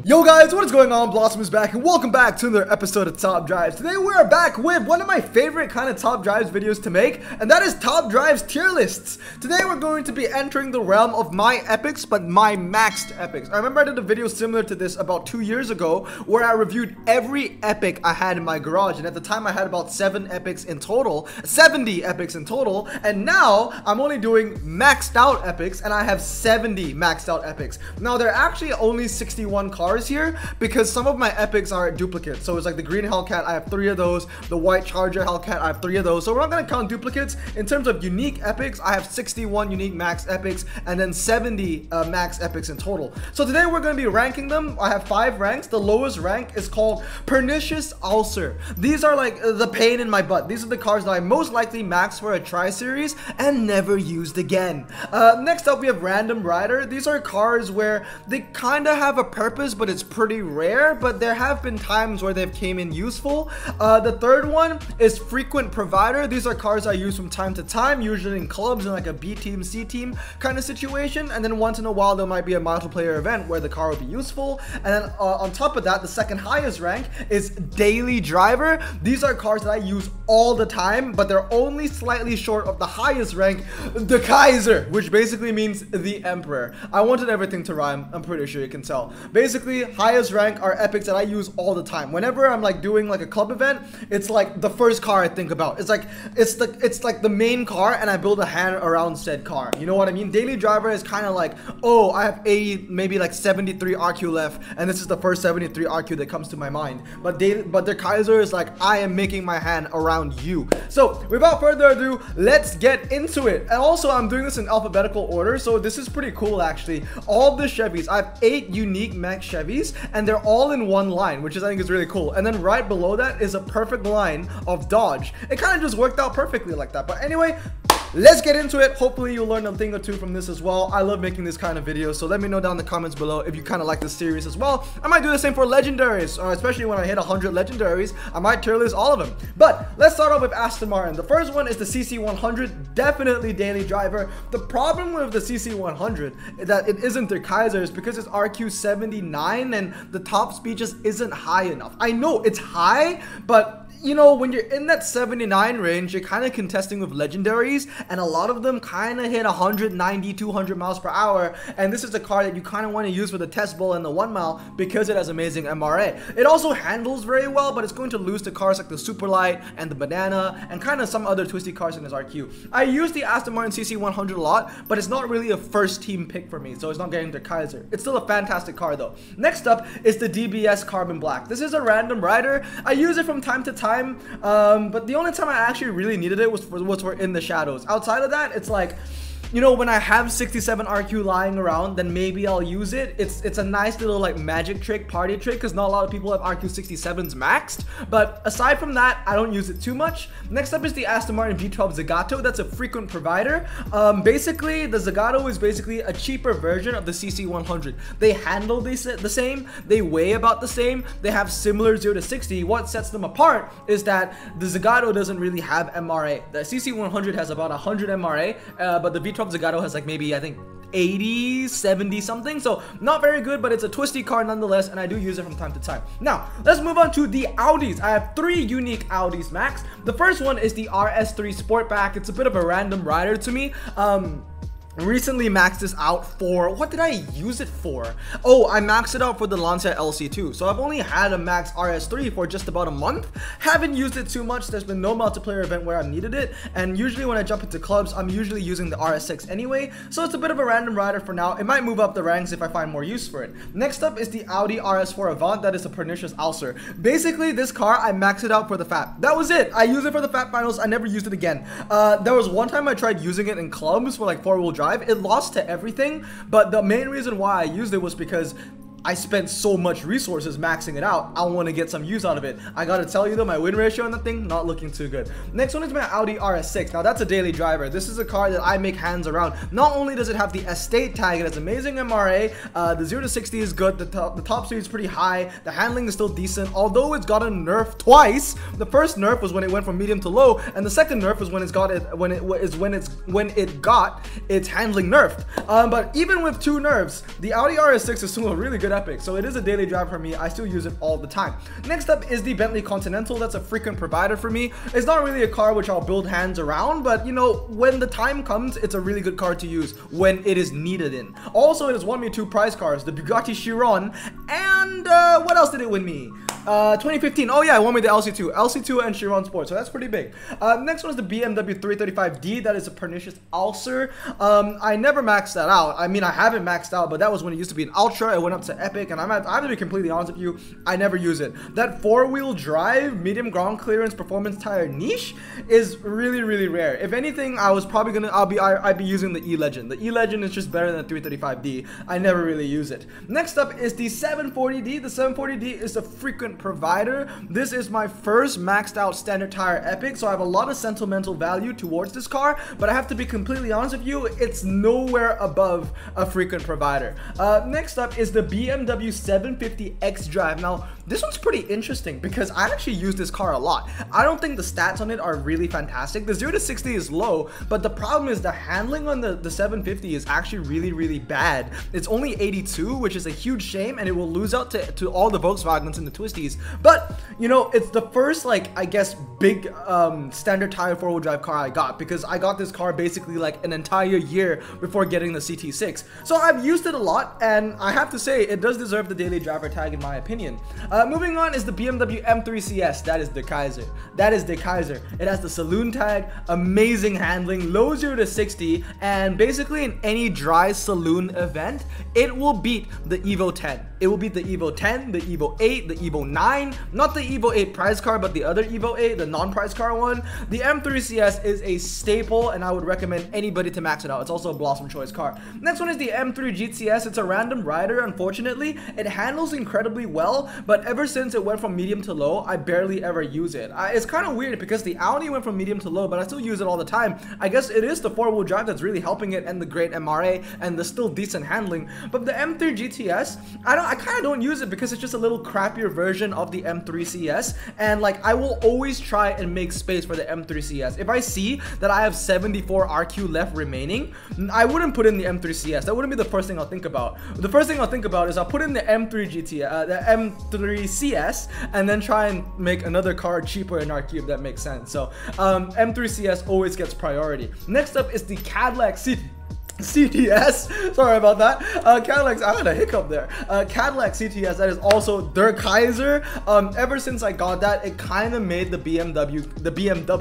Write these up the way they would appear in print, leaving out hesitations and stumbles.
Yo guys, what is going on? Blossom is back and welcome back to another episode of Top Drives. Today we are back with one of my favorite kind of Top Drives videos to make, and that is Top Drives tier lists. Today we're going to be entering the realm of my epics, but my maxed epics. I remember I did a video similar to this about 2 years ago where I reviewed every epic I had in my garage, and at the time I had about 70 epics in total, and now I'm only doing maxed out epics, and I have 70 maxed out epics. Now there are actually only 61 cars here because some of my epics are duplicates. So it's like the green Hellcat, I have 3 of those. The white Charger Hellcat, I have 3 of those. So we're not going to count duplicates. In terms of unique epics, I have 61 unique max epics and then 70 max epics in total. So today we're going to be ranking them. I have 5 ranks. The lowest rank is called Pernicious Ulcer. These are like the pain in my butt. These are the cars that I most likely maxed for a tri-series and never used again. Next up we have Random Rider. These are cars where they kind of have a purpose, but it's pretty rare, but there have been times where they've came in useful. The third one is Frequent Provider. These are cars I use from time to time, usually in clubs in like a B team, C team kind of situation, and then once in a while there might be a multiplayer event where the car will be useful. And then on top of that, the second highest rank is Daily Driver. These are cars that I use all the time, but they're only slightly short of the highest rank, the Kaiser, which basically means the Emperor. I wanted everything to rhyme, I'm pretty sure you can tell. Basically, highest rank are epics that I use all the time. Whenever I'm like doing like a club event, it's like the first car I think about. It's like the main car, and I build a hand around said car. You know what I mean? Daily Driver is kind of like, oh, I have 80, maybe like 73 RQ left, and this is the first 73 RQ that comes to my mind. But the Kaiser is like, I am making my hand around you. So without further ado, let's get into it. And also I'm doing this in alphabetical order, so this is pretty cool actually. All the Chevys, I have 8 unique max Chevys, and they're all in one line, which I think is really cool. And then right below that is a perfect line of Dodge. It kind of just worked out perfectly like that. But anyway, let's get into it. Hopefully you'll learn a thing or two from this as well. I love making this kind of videos, so let me know down in the comments below if you kind of like this series as well. I might do the same for legendaries, especially when I hit 100 legendaries. I might tier list all of them. But let's start off with Aston Martin. The first one is the CC100, definitely Daily Driver. The problem with the CC100 is that it isn't their Kaiser, is because it's RQ79 and the top speed just isn't high enough. I know it's high, but you know, when you're in that 79 range, you're kind of contesting with legendaries, and a lot of them kind of hit 190, 200 miles per hour, and this is a car that you kind of want to use for the test bowl and the 1 mile because it has amazing MRA. It also handles very well, but it's going to lose to cars like the Superlight and the Banana and kind of some other twisty cars in this RQ. I use the Aston Martin CC100 a lot, but it's not really a first team pick for me, so it's not getting the Kaiser. It's still a fantastic car though. Next up is the Dbs Carbon Black. This is a random rider. I use it from time to time, but the only time I actually really needed it was for In the Shadows. Outside of that, it's like, you know, when I have 67 RQ lying around, then maybe I'll use it. It's a nice little like magic trick, party trick, because not a lot of people have RQ 67s maxed. But aside from that, I don't use it too much. Next up is the Aston Martin V12 Zagato. That's a frequent provider. Basically, the Zagato is basically a cheaper version of the CC100. They handle the same, they weigh about the same, they have similar 0 to 60. What sets them apart is that the Zagato doesn't really have MRA. The CC100 has about 100 MRA, but the V12 Zagato has like maybe, I think, 80, 70 something, so not very good, but it's a twisty car nonetheless, and I do use it from time to time. Now let's move on to the Audis. I have 3 unique Audis max. The first one is the RS3 Sportback. It's a bit of a random rider to me. Recently maxed this out for, what did I use it for? Oh, I maxed it out for the Lancia LC2. So I've only had a max RS3 for just about a month. Haven't used it too much. There's been no multiplayer event where I've needed it, and usually when I jump into clubs, I'm usually using the RS6 anyway, so it's a bit of a random rider for now. It might move up the ranks if I find more use for it. Next up is the Audi Rs4 Avant. That is a Pernicious Ulcer. Basically, this car, I maxed it out for the fat. That was it. I used it for the fat finals. I never used it again. There was one time I tried using it in clubs for like 4-wheel drive. It lost to everything, but the main reason why I used it was because I spent so much resources maxing it out. I want to get some use out of it. I gotta tell you though, my win ratio on the thing, not looking too good. Next one is my Audi Rs6. Now that's a daily driver. This is a car that I make hands around. Not only does it have the estate tag, it has amazing MRA, the 0 to 60 is good, the top speed is pretty high, the handling is still decent, although it's got a nerf twice. The first nerf was when it went from medium to low, and the second nerf was when it got its handling nerfed. But even with two nerfs, the Audi Rs6 is still a really good epic, so it is a daily drive for me. I still use it all the time. Next up is the Bentley Continental. That's a frequent provider for me. It's not really a car which I'll build hands around, but you know, when the time comes, it's a really good car to use when it is needed in. Also, it has won me 2 prize cars, the Bugatti Chiron, and what else did it win me? 2015. Oh yeah, it won me the LC2 and Chiron Sport, so that's pretty big. Next one is the BMW 335D. That is a pernicious ulcer. I never maxed that out. I mean, I haven't maxed out, but that was when it used to be an Ultra. It went up to Epic, and I have to be completely honest with you, I never use it. That 4-wheel drive, medium ground clearance, performance tire niche is really, really rare. If anything, I'd be using the E-Legend. The E-Legend is just better than the 335D. I never really use it. Next up is the 740D. The 740D is a frequent provider. This is my first maxed out standard tire epic, so I have a lot of sentimental value towards this car, but I have to be completely honest with you, it's nowhere above a frequent provider. Next up is the BMW 750X Drive. Now this one's pretty interesting because I actually use this car a lot. I don't think the stats on it are really fantastic. The 0 to 60 is low, but the problem is the handling on the 750 is actually really, really bad. It's only 82, which is a huge shame, and it will lose out to all the Volkswagens and the Twisties. But you know, it's the first, like, I guess big standard tire 4-wheel drive car I got, because I got this car basically like an entire year before getting the CT6. So I've used it a lot, and I have to say it does deserve the daily driver tag in my opinion. Moving on is the BMW M3 Cs. That is the Kaiser. That is the Kaiser. It has the saloon tag, amazing handling, low 0 to 60, and basically in any dry saloon event, it will beat the Evo 10. It will beat the Evo 10, the Evo 8, the Evo 9, not the Evo 8 prize car, but the other Evo 8, the non-prize car one. The M3 CS is a staple, and I would recommend anybody to max it out. It's also a Blossom choice car. Next one is the M3 GTS. It's a random rider, unfortunately. It handles incredibly well, but ever since it went from medium to low, I barely ever use it. It's kind of weird because the Audi went from medium to low, but I still use it all the time. I guess it is the 4-wheel drive that's really helping it, and the great MRA, and the still decent handling. But the M3 GTS, I kind of don't use it because it's just a little crappier version of the M3 CS, and like I will always try and make space for the M3 CS. If I see that I have 74 RQ left remaining, I wouldn't put in the M3 CS. That wouldn't be the first thing I'll think about. The first thing I'll think about is I'll put in the M3 the M3 CS, and then try and make another car cheaper in RQ, if that makes sense. So M3 CS always gets priority. Next up is the Cadillac CTS, sorry about that. Cadillac, I had a hiccup there. Cadillac CTS, that is also Der Kaiser. Ever since I got that, it kind of made the BMWs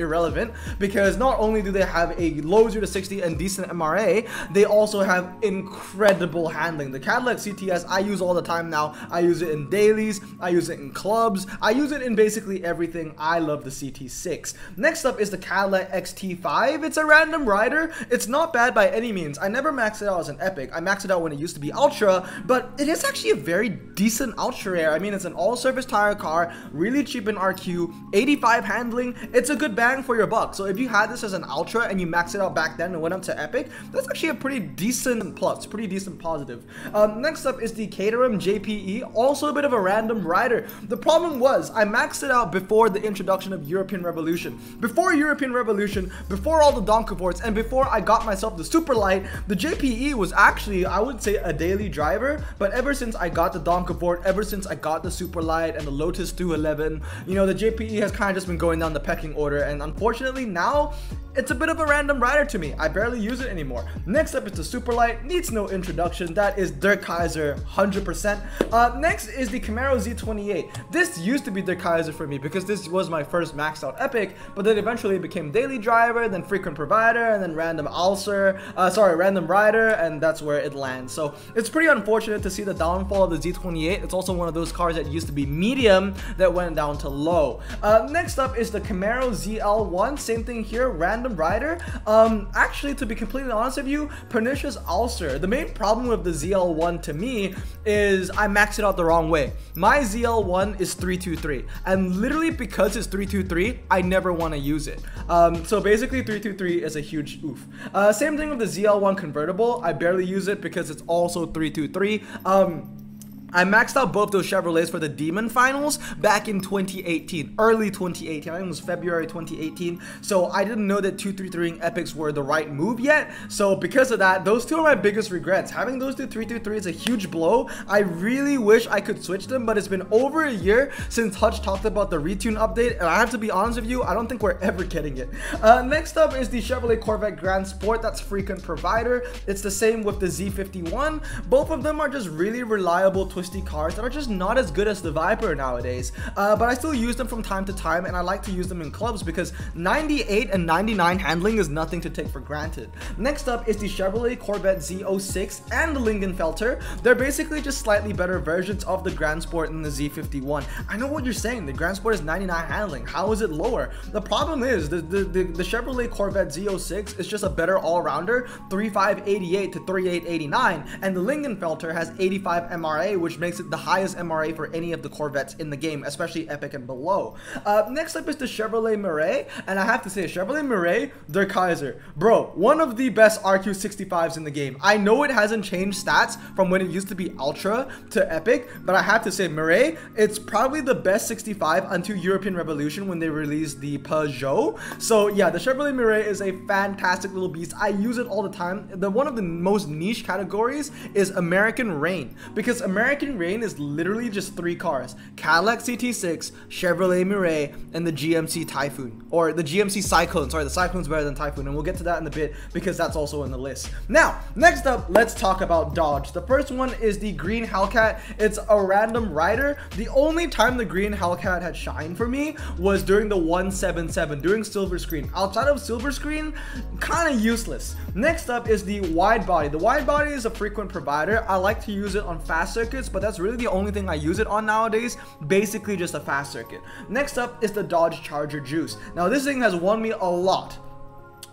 irrelevant, because not only do they have a low 0 to 60 and decent MRA, they also have incredible handling. The Cadillac CTS I use all the time now. I use it in dailies, I use it in clubs, I use it in basically everything. I love the CT6. Next up is the Cadillac XT5. It's a random rider. It's not bad by any means. I never maxed it out as an epic. I maxed it out when it used to be Ultra, but it is actually a very decent Ultra Rare. I mean, it's an all-surface tire car, really cheap in RQ, 85 handling. It's a good bang for your buck. So if you had this as an Ultra and you maxed it out back then and went up to epic, that's actually a pretty decent plus, pretty decent positive. Next up is the Caterham JPE, also a bit of a random rider. The problem was I maxed it out before the introduction of European Revolution. Before European Revolution, before all the Donkerforts, and before I got myself the super light, the JPE was actually, I would say, a daily driver. But ever since I got the Donkerfort, ever since I got the super light and the Lotus 211, you know, the JPE has kind of just been going down the pecking order, and unfortunately now it's a bit of a random rider to me. I barely use it anymore. Next up is the Superlight. Needs no introduction. That is Der Kaiser 100%. Next is the Camaro Z28. This used to be Der Kaiser for me because this was my first maxed out epic, but then eventually it became daily driver, then frequent provider, and then random rider, and that's where it lands. So it's pretty unfortunate to see the downfall of the Z28. It's also one of those cars that used to be medium that went down to low. Next up is the Camaro ZL1. Same thing here, random random rider. Actually, to be completely honest with you, pernicious ulcer. The main problem with the ZL1 to me is I maxed it out the wrong way. My ZL1 is 323, and literally because it's 323, I never want to use it. So basically 323 is a huge oof. Same thing with the ZL1 convertible. I barely use it because it's also 323. I maxed out both those Chevrolets for the Demon Finals back in 2018, early 2018. I think it was February 2018. So I didn't know that 233ing epics were the right move yet. So because of that, those two are my biggest regrets. Having those two 323 is a huge blow. I really wish I could switch them, but it's been over a year since Hutch talked about the retune update, and I have to be honest with you, I don't think we're ever getting it. Next up is the Chevrolet Corvette Grand Sport. That's frequent provider. It's the same with the Z51. Both of them are just really reliable twisty cars that are just not as good as the Viper nowadays, but I still use them from time to time, and I like to use them in clubs because 98 and 99 handling is nothing to take for granted. Next up is the Chevrolet Corvette Z06 and the Lingenfelter. They're basically just slightly better versions of the Grand Sport and the Z51. I know what you're saying, the Grand Sport is 99 handling, how is it lower? The problem is the Chevrolet Corvette Z06 is just a better all-rounder, 3588 to 3889, and the Lingenfelter has 85 MRA, which makes it the highest MRA for any of the Corvettes in the game, especially Epic and below. Next up is the Chevrolet Mirai, and I have to say, Chevrolet Mirai, Der Kaiser. Bro, one of the best RQ65s in the game. I know it hasn't changed stats from when it used to be Ultra to Epic, but I have to say, Mirai, it's probably the best 65 until European Revolution when they released the Peugeot. So yeah, the Chevrolet Mirai is a fantastic little beast. I use it all the time. One of the most niche categories is American Rain, because American Rain is literally just 3 cars: Cadillac CT6, Chevrolet Mirai, and the GMC Typhoon, or the GMC Cyclone. Sorry, the Cyclone's better than Typhoon, and we'll get to that in a bit because that's also in the list. Now, next up, let's talk about Dodge. The first one is the green Hellcat. It's a random rider. The only time the green Hellcat had shined for me was during the 177, during Silver Screen. Outside of Silver Screen, kind of useless. Next up is the wide body. The wide body is a frequent provider. I like to use it on fast circuits, but that's really the only thing I use it on nowadays. Basically just a fast circuit. Next up is the Dodge Charger Juice. Now this thing has won me a lot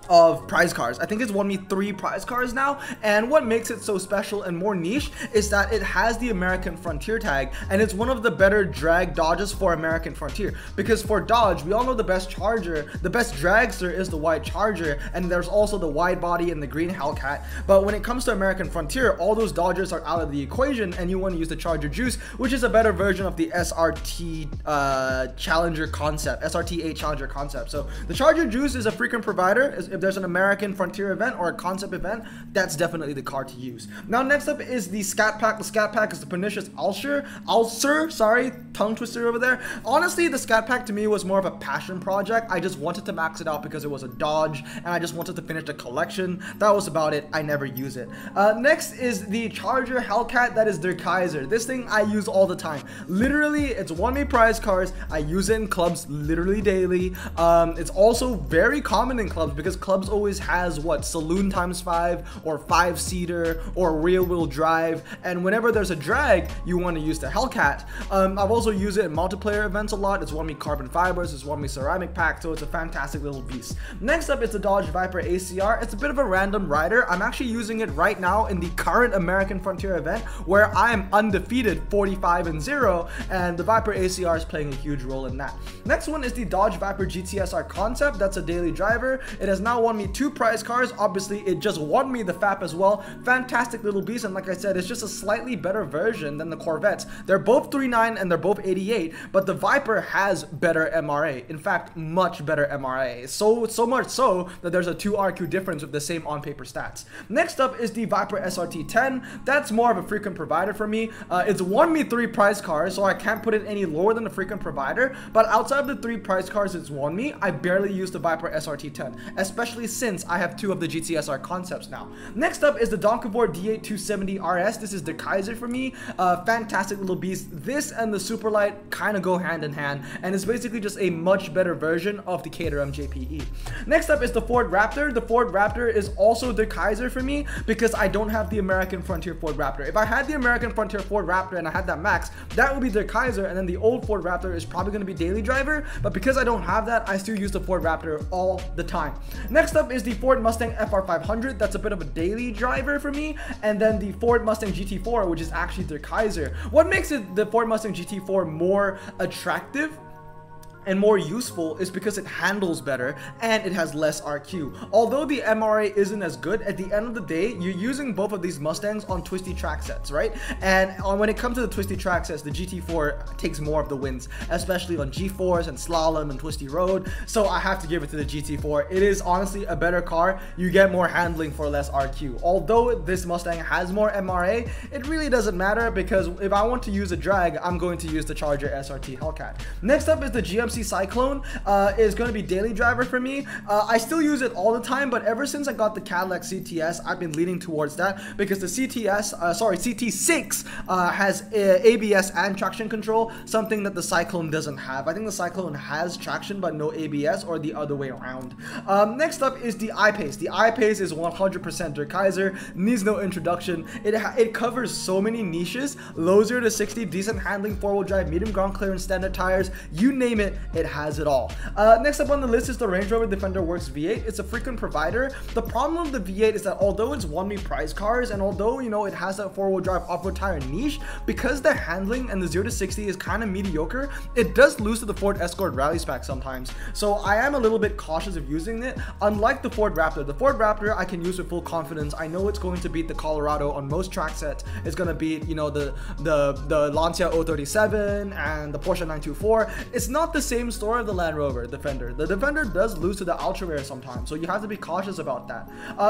of prize cars. I think it's won me 3 prize cars now, and what makes it so special and more niche is that it has the American Frontier tag, and it's one of the better drag Dodges for American Frontier, because for Dodge, we all know the best Charger, the best dragster is the white Charger, and there's also the wide body and the green Hellcat. But when it comes to American Frontier, all those Dodgers are out of the equation, and you want to use the Charger Juice, which is a better version of the SRT Challenger concept, SRT8 Challenger concept. So the Charger Juice is a frequent provider. If there's an American Frontier event or a concept event, that's definitely the car to use. Now, next up is the Scat Pack. The Scat Pack is the pernicious ulcer, sorry, tongue twister over there. Honestly, the Scat Pack to me was more of a passion project. I just wanted to max it out because it was a Dodge, and I just wanted to finish the collection. That was about it. I never use it. Next is the Charger Hellcat. That is Der Kaiser. This thing I use all the time. Literally, it's won me prize cars. I use it in clubs literally daily. It's also very common in clubs because clubs always has what, saloon ×5 or 5-seater or rear-wheel drive, and whenever there's a drag, you want to use the Hellcat. I've also used it in multiplayer events a lot. It's won me carbon fibers, it's won me ceramic pack, so it's a fantastic little beast. Next up, it's the Dodge Viper Acr. It's a bit of a random rider. I'm actually using it right now in the current American Frontier event where I am undefeated 45-0, and the Viper Acr is playing a huge role in that. Next one is the Dodge Viper Gtsr concept. That's a daily driver. It has now won me 2 prize cars. Obviously, it just won me the FAP as well. Fantastic little beast, and like I said, it's just a slightly better version than the Corvettes. They're both 39 and they're both 88, but the Viper has better MRA. In fact, much better MRA. So much so that there's a 2 RQ difference with the same on-paper stats. Next up is the Viper SRT10. That's more of a frequent provider for me. It's won me 3 prize cars, so I can't put it any lower than a frequent provider, but outside of the 3 prize cars it's won me, I barely use the Viper SRT10, especially since I have 2 of the GTSR concepts now. Next up is the Donkavor D8 270 RS. This is the Kaiser for me. Fantastic little beast. This and the Superlight kind of go hand in hand, and it's basically just a much better version of the Caterham JPE. Next up is the Ford Raptor. The Ford Raptor is also the Kaiser for me because I don't have the American Frontier Ford Raptor. If I had the American Frontier Ford Raptor and I had that max, that would be the Kaiser, and then the old Ford Raptor is probably going to be daily driver, but because I don't have that, I still use the Ford Raptor all the time. Next up is the Ford Mustang FR500. That's a bit of a daily driver for me. And then the Ford Mustang Gt4, which is actually their Kaiser. What makes the Ford Mustang Gt4 more attractive and more useful is because it handles better and it has less RQ. Although the MRA isn't as good, at the end of the day, you're using both of these Mustangs on twisty track sets, right? And when it comes to the twisty track sets, the GT4 takes more of the wins, especially on G4s and slalom and twisty road. So I have to give it to the GT4. It is honestly a better car. You get more handling for less RQ. Although this Mustang has more MRA, it really doesn't matter because if I want to use a drag, I'm going to use the Charger SRT Hellcat. Next up is the Gmc Cyclone. Is going to be daily driver for me. I still use it all the time, but ever since I got the Cadillac CTS, I've been leaning towards that because the CT6 has ABS and traction control, something that the Cyclone doesn't have. I think the Cyclone has traction but no ABS, or the other way around. Next up is the I-Pace. The I-Pace is 100% their Kaiser, needs no introduction. It covers so many niches: low 0 to 60, decent handling, four-wheel drive, medium ground clearance, standard tires, you name it, it has it all. Next up on the list is the Range Rover Defender Works V8. It's a frequent provider. The problem with the V8 is that although it's won me prize cars, and although, you know, it has that four-wheel drive off-road tire niche, because the handling and the 0 to 60 is kind of mediocre, it does lose to the Ford Escort Rally Spec sometimes. So I am a little bit cautious of using it. Unlike the Ford Raptor, the Ford Raptor I can use with full confidence. I know it's going to beat the Colorado on most track sets. It's going to beat, you know, the Lancia 037 and the Porsche 924. It's not the same story of the Land Rover Defender. The Defender does lose to the Ultra Rare sometimes, so you have to be cautious about that.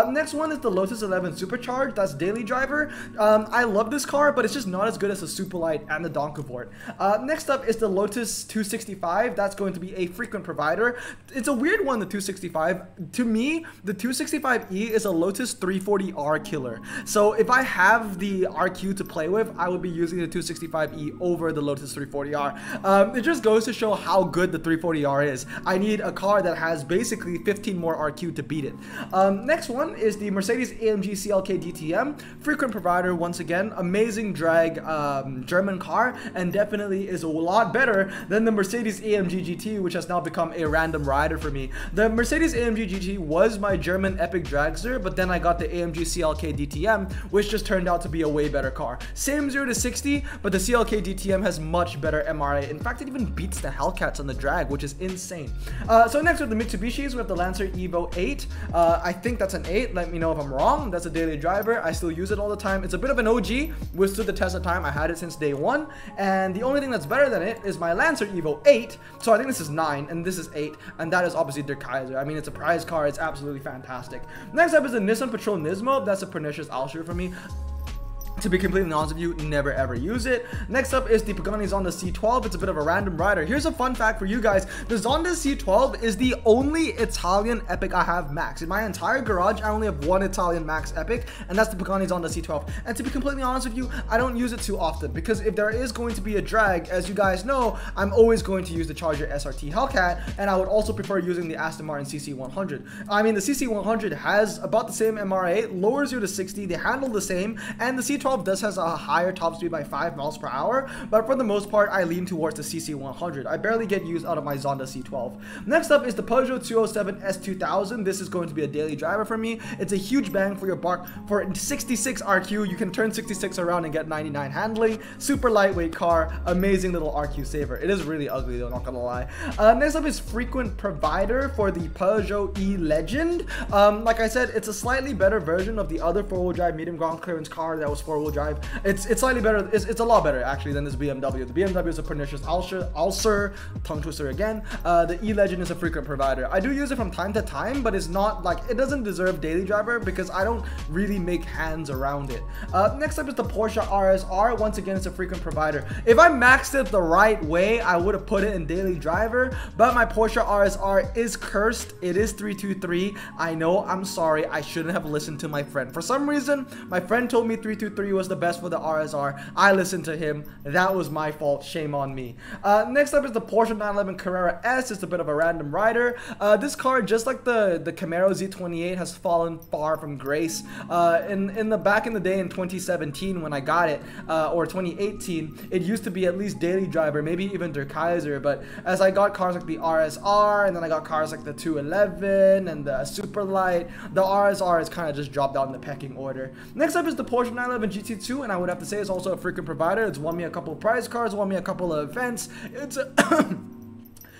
Next one is the Lotus 11 Supercharged. That's daily driver. I love this car, but it's just not as good as the Superlight and the Donkavort. Next up is the Lotus 265. That's going to be a frequent provider. It's a weird one, the 265. To me, the 265E is a Lotus 340R killer. So if I have the RQ to play with, I would be using the 265E over the Lotus 340R. It just goes to show how good the 340R is. I need a car that has basically 15 more RQ to beat it. Next one is the Mercedes AMG Clk Dtm. Frequent provider once again. Amazing drag German car, and definitely is a lot better than the Mercedes AMG GT, which has now become a random rider for me. The Mercedes AMG GT was my German epic dragster, but then I got the AMG Clk Dtm, which just turned out to be a way better car. Same 0 to 60, but the Clk Dtm has much better MRA. In fact, it even beats the Hellcats on the drag, which is insane. So next with the Mitsubishis, we have the Lancer Evo 8. I think that's an 8. Let me know if I'm wrong. That's a daily driver. I still use it all the time. It's a bit of an OG, withstood the test of time. I had it since day one, and the only thing that's better than it is my Lancer Evo 8. So I think this is 9 and this is 8, and that is obviously their Kaiser. I mean, it's a prize car. It's absolutely fantastic. Next up is the Nissan Patrol Nismo. That's a pernicious Alsher for me. To be completely honest with you, never ever use it. Next up is the Pagani Zonda C12. It's a bit of a random rider. Here's a fun fact for you guys. The Zonda C12 is the only Italian Epic I have max. In my entire garage, I only have one Italian max Epic, and that's the Pagani Zonda C12. And to be completely honest with you, I don't use it too often, because if there is going to be a drag, as you guys know, I'm always going to use the Charger SRT Hellcat, and I would also prefer using the Aston Martin CC100. I mean, the CC100 has about the same MRA, lower 0 to 60, they handle the same, and the C12 does has a higher top speed by 5 miles per hour, but for the most part, I lean towards the CC100. I barely get used out of my Zonda C12. Next up is the Peugeot 207 S2000. This is going to be a daily driver for me. It's a huge bang for your buck. For 66 RQ, you can turn 66 around and get 99 handling. Super lightweight car, amazing little RQ saver. It is really ugly though, not gonna lie. Next up is frequent provider for the Peugeot E-Legend. Like I said, it's a slightly better version of the other four-wheel drive medium ground clearance car that was four-wheel drive. It's slightly better. It's a lot better actually than this BMW. The BMW is a pernicious ulcer, tongue twister again. The E-Legend is a frequent provider. I do use it from time to time, but it's not like, it doesn't deserve daily driver because I don't really make hands around it. Next up is the Porsche RS4. Once again, it's a frequent provider. If I maxed it the right way, I would have put it in daily driver, but my Porsche RS4 is cursed. It is 323. I know, I'm sorry. I shouldn't have listened to my friend. For some reason, my friend told me 323 Gt3 was the best for the RSR. I listened to him. That was my fault. Shame on me. Next up is the Porsche 911 Carrera S. It's a bit of a random rider. This car, just like the Camaro Z28, has fallen far from grace. In the back in the day in 2017 when I got it, or 2018, it used to be at least daily driver, maybe even Der Kaiser. But as I got cars like the RSR, and then I got cars like the 211 and the Superlight, the RSR has kind of just dropped down in the pecking order. Next up is the Porsche 911 GT2, and I would have to say it's also a freaking provider. It's won me a couple of prize cars, won me a couple of events.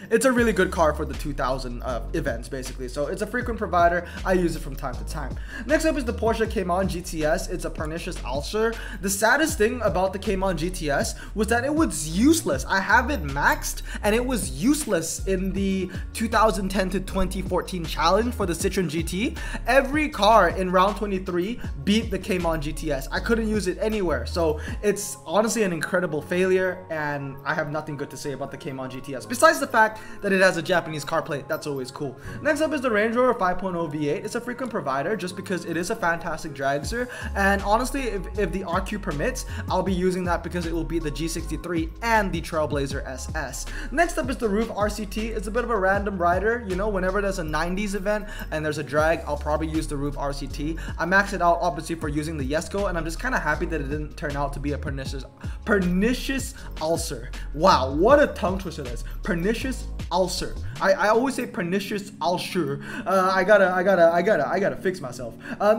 It's a really good car for the 2000 events, basically. So it's a frequent provider. I use it from time to time. Next up is the Porsche Cayman Gts. It's a pernicious ulcer. The saddest thing about the Cayman GTS was that it was useless. I have it maxed, and it was useless in the 2010 to 2014 challenge for the Citroen GT. Every car in round 23 beat the Cayman GTS. I couldn't use it anywhere. So it's honestly an incredible failure, and I have nothing good to say about the Cayman GTS. Besides the fact that it has a Japanese car plate. That's always cool. Next up is the Range Rover 5.0 V8. It's a frequent provider just because it is a fantastic dragster, and honestly, if the RQ permits, I'll be using that because it will be the G63 and the Trailblazer SS. Next up is the Roof RCT. It's a bit of a random rider. You know, whenever there's a 90s event and there's a drag, I'll probably use the Roof RCT. I maxed it out obviously for using the Yesco, and I'm just kind of happy that it didn't turn out to be a pernicious ulcer. Wow, what a tongue twister that is. Pernicious ulcer. I always say pernicious ulcer. I gotta fix myself.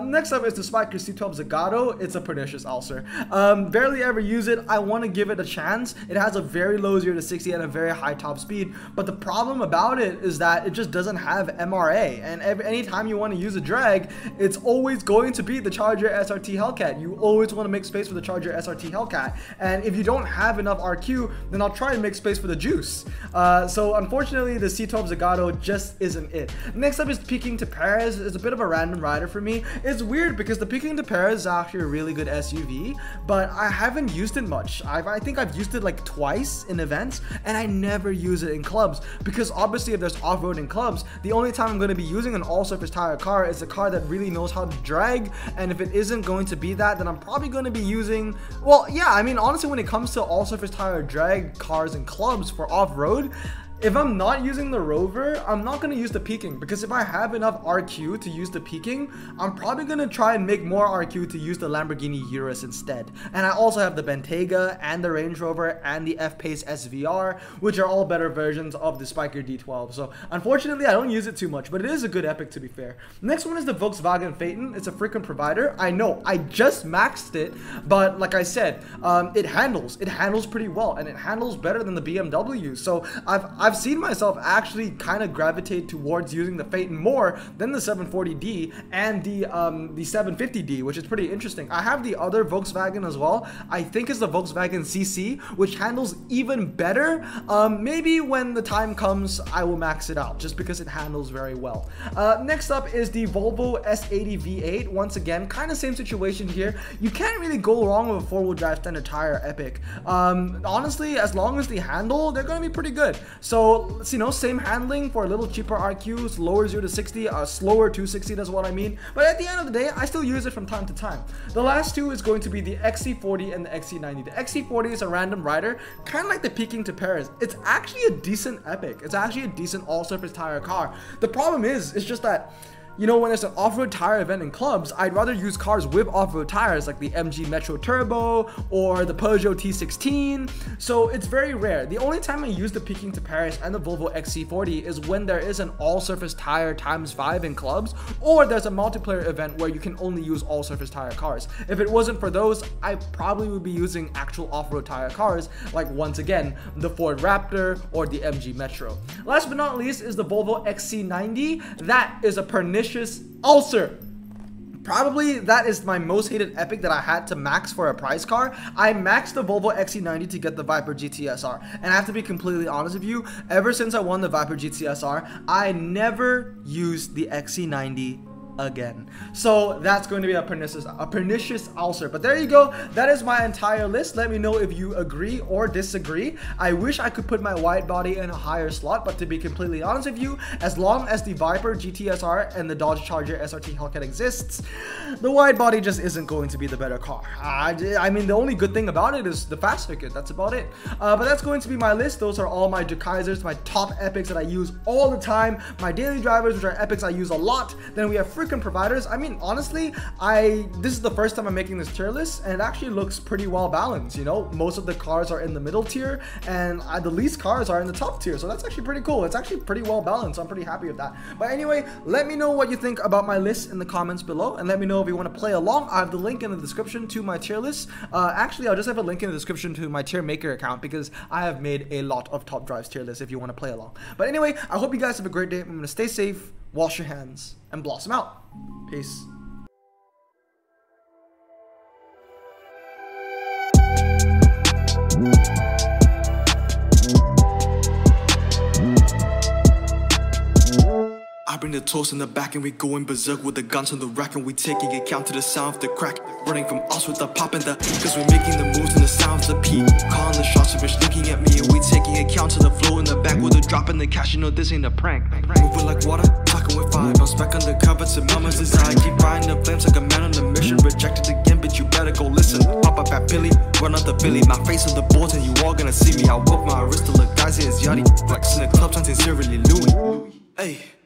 Next up is the Spiker C12 Zagato. It's a pernicious ulcer. Barely ever use it. I want to give it a chance. It has a very low 0 to 60 and a very high top speed, but the problem about it is that it just doesn't have MRA, and anytime you want to use a drag, it's always going to be the Charger SRT Hellcat. You always want to make space for the Charger SRT Hellcat, and if you don't have enough RQ, then I'll try and make space for the Juice. So unfortunately, the C12 Zagato just isn't it. Next up is Peking to Paris. It's a bit of a random rider for me. It's weird because the Peking to Paris is actually a really good SUV, but I haven't used it much. I think I've used it like twice in events, and I never use it in clubs because obviously if there's off-road in clubs, the only time I'm going to be using an all-surface tire car is a car that really knows how to drag, and if it isn't going to be that, then I'm probably going to be using, well, yeah, I mean, honestly, when it comes to all-surface tire drag cars in clubs for off-road, if I'm not using the Rover, I'm not going to use the Peking, because if I have enough RQ to use the Peking, I'm probably going to try and make more RQ to use the Lamborghini Urus instead. And I also have the Bentayga and the Range Rover and the F-Pace SVR, which are all better versions of the Spiker D12. So unfortunately, I don't use it too much, but it is a good epic to be fair. Next one is the Volkswagen Phaeton. It's a freaking provider. I know, I just maxed it, but like I said, it handles pretty well, and it handles better than the BMW. So I've seen myself actually kind of gravitate towards using the Phaeton more than the 740D and the 750D, which is pretty interesting. I have the other Volkswagen as well. I think it's the Volkswagen CC, which handles even better. Maybe when the time comes, I will max it out just because it handles very well. Next up is the Volvo S80 V8. Once again, kind of same situation here. You can't really go wrong with a four-wheel drive standard tire epic. Honestly, as long as they handle, they're going to be pretty good. So, you know, same handling for a little cheaper RQs, lower 0 to 60, slower 260, that's what I mean. But at the end of the day, I still use it from time to time. The last two is going to be the XC40 and the XC90. The XC40 is a random rider, kind of like the Peking to Paris. It's actually a decent epic. It's actually a decent all-surface tire car. The problem is, it's just that, you know, when there's an off-road tire event in clubs, I'd rather use cars with off-road tires like the MG Metro Turbo or the Peugeot T16. So it's very rare. The only time I use the Peking to Paris and the Volvo XC40 is when there is an all-surface tire ×5 in clubs, or there's a multiplayer event where you can only use all-surface tire cars. If it wasn't for those, I probably would be using actual off-road tire cars, like once again, the Ford Raptor or the MG Metro. Last but not least is the Volvo Xc90. That is a pernicious ulcer. Probably that is my most hated epic that I had to max for a prize car. I maxed the Volvo XC90 to get the Viper Gtsr, and I have to be completely honest with you, ever since I won the Viper Gtsr, I never used the XC90 again. So that's going to be a pernicious ulcer. But there you go. That is my entire list. Let me know if you agree or disagree. I wish I could put my wide body in a higher slot, but to be completely honest with you, as long as the Viper GTSR and the Dodge Charger SRT Hellcat exists, the wide body just isn't going to be the better car. I mean, the only good thing about it is the fast circuit. That's about it. But that's going to be my list. Those are all my Gtsrs, my top epics that I use all the time, my daily drivers, which are epics I use a lot. Then we have freaking providers. I mean, honestly, this is the first time I'm making this tier list, and it actually looks pretty well balanced. You know, most of the cars are in the middle tier, and the least cars are in the top tier. So that's actually pretty cool. It's actually pretty well balanced. So I'm pretty happy with that. But anyway, let me know what you think about my list in the comments below, and let me know if you want to play along. I have the link in the description to my tier list. Actually, I'll just have a link in the description to my tier maker account, because I have made a lot of Top Drives tier lists if you want to play along. But anyway, I hope you guys have a great day. I'm going to stay safe, wash your hands, and blossom out. Peace. I bring the toast in the back and we going berserk with the guns on the rack, and we taking account to the sound of the crack. Running from us with the pop and the, cause we're making the moves and the sound of the P. Calling the shots, a bitch looking at me, and we taking account to the flow in the back with the drop in the cash. You know this ain't a prank. Moving like water, talking with fire. Bounce back on the cover to mama's desire. Keep riding the flames like a man on a mission. Rejected again, but you better go listen. Pop up at Billy, run out the Billy. My face on the boards and you all gonna see me. I whip my wrist to look guys, it's Yachty. Flexing the club, something sincerely Louis. Hey.